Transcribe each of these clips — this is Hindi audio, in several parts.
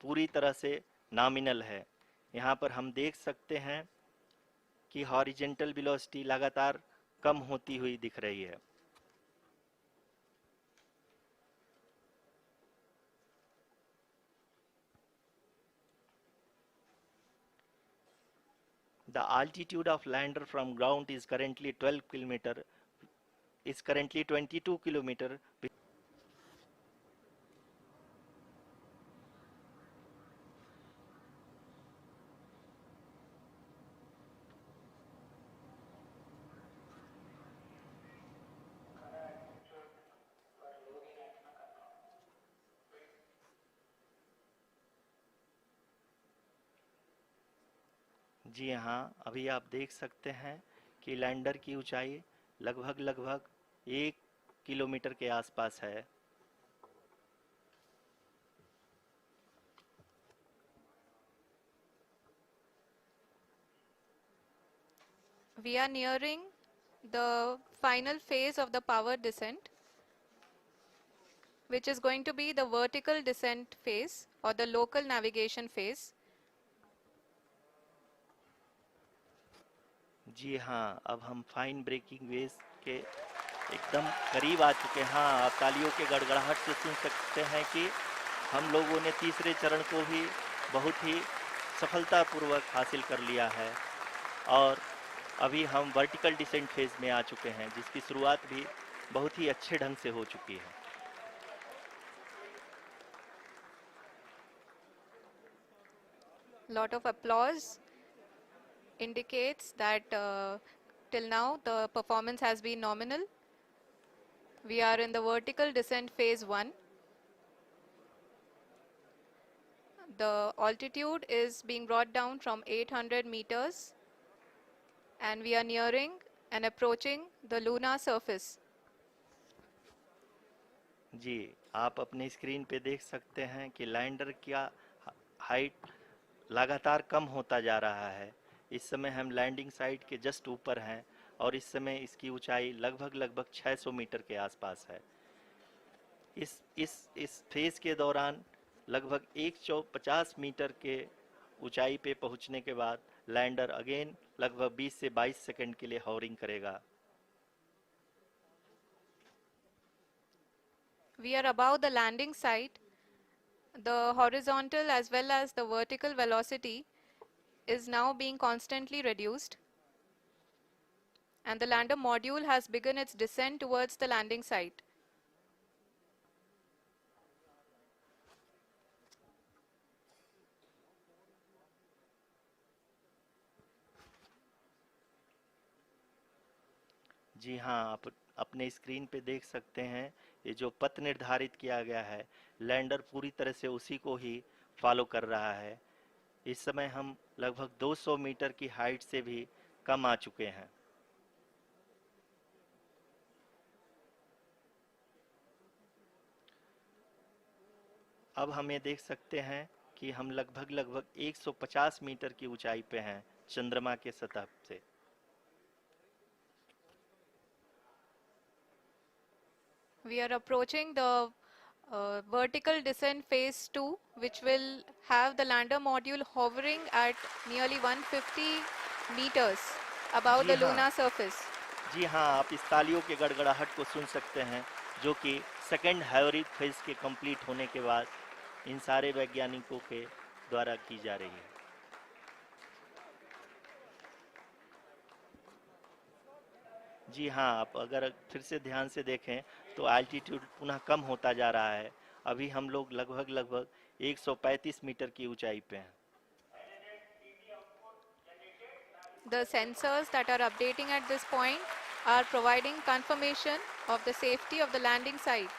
पूरी तरह से नॉमिनल है। यहाँ पर हम देख सकते हैं कि हॉरिजेंटल वेलोसिटी लगातार कम होती हुई दिख रही है। The altitude of lander from ground is currently 12 kilometer is currently 22 kilometer. जी हाँ, अभी आप देख सकते हैं कि लैंडर की ऊंचाई लगभग 1 किलोमीटर के आसपास है। We are nearing the final phase of the power descent, which is going to be the vertical descent phase or the local navigation phase. जी हाँ, अब हम फाइन ब्रेकिंग वेव्स के एकदम करीब आ चुके हैं। हाँ, आप तालियों के गड़गड़ाहट से सुन सकते हैं कि हम लोगों ने तीसरे चरण को भी बहुत ही सफलतापूर्वक हासिल कर लिया है और अभी हम वर्टिकल डिसेंट फेज में आ चुके हैं, जिसकी शुरुआत भी बहुत ही अच्छे ढंग से हो चुकी है। Lot of applause indicates that till now the performance has been nominal. We are in the vertical descent phase 1. The altitude is being brought down from 800 meters and we are nearing and approaching the lunar surface. जी, आप अपने स्क्रीन पे देख सकते हैं कि लैंडर का हाइट लगातार कम होता जा रहा है। इस समय हम लैंडिंग साइट के जस्ट ऊपर हैं और इस समय इसकी ऊंचाई लगभग 600 मीटर के आसपास है। इस फेज के दौरान लगभग 150 मीटर के ऊंचाई पे पहुंचने के बाद लैंडर अगेन लगभग 20 से 22 सेकंड के लिए हॉवरिंग करेगा। We are above the landing site. The horizontal as well as the vertical velocity is now being constantly reduced, and the lander module has begun its descent towards the landing site. जी हाँ, आप अपने स्क्रीन पे देख सकते हैं ये जो पथ निर्धारित किया गया है, लैंडर पूरी तरह से उसी को ही फॉलो कर रहा है। इस समय हम लगभग 200 मीटर की हाइट से भी कम आ चुके हैं। अब हम ये देख सकते हैं कि हम लगभग 150 मीटर की ऊंचाई पे हैं चंद्रमा के सतह से। We are approaching the vertical descent phase 2, which will have the lander module hovering at nearly 150 meters above ji the हाँ, lunar surface. जी हाँ, आप इस तालियों के गड़गड़ाहट को सुन सकते हैं, जो कि सेकंड हाइब्रिड फेज के कंप्लीट होने के बाद इन सारे वैज्ञानिकों के द्वारा की जा रही है। जी हाँ, आप अगर फिर से ध्यान से देखें तो एल्टीट्यूड पुनः कम होता जा रहा है। अभी हम लोग लगभग 135 मीटर की ऊंचाई पे हैं। The sensors that are updating at this point are providing confirmation of the safety of the landing site.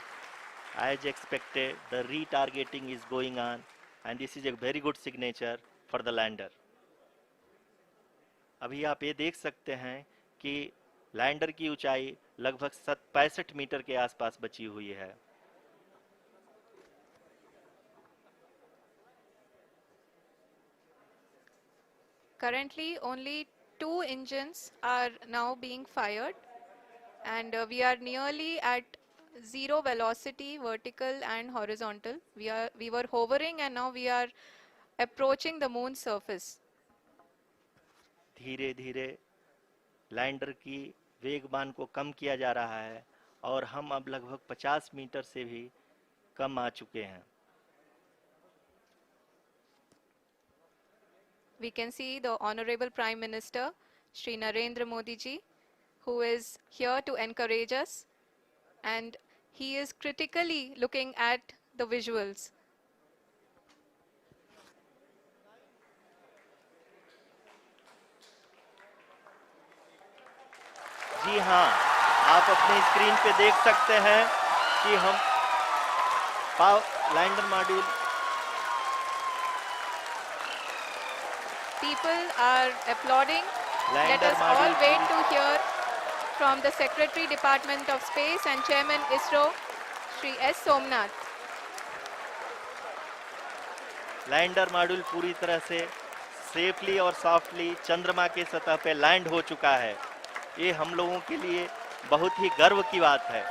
As expected, the retargeting is going on and this is a very good signature for the lander. अभी आप ये देख सकते हैं कि लैंडर की ऊंचाई लगभग 65 मीटर के आसपास बची हुई है। Currently, only 2 engines are now being fired, and we are nearly at zero velocity, vertical and horizontal. We were hovering and now we are approaching the moon's surface. धीरे धीरे लैंडर की वेगमान को कम किया जा रहा है और हम अब लगभग 50 मीटर से भी कम आ चुके हैं. We can see the Honorable Prime Minister, Shri Narendra Modi ji, who is here to encourage us, and he is critically looking at the visuals. जी हाँ, आप अपनी स्क्रीन पे देख सकते हैं कि हम lander module. People are applauding. Let lander us all module wait to hear from the Secretary Department of Space and Chairman ISRO, Shri S. Somnath. Lander module पूरी तरह से सेफली और सॉफ्टली चंद्रमा के सतह पे लैंड हो चुका है. ये हम लोगों के लिए बहुत ही गर्व की बात है.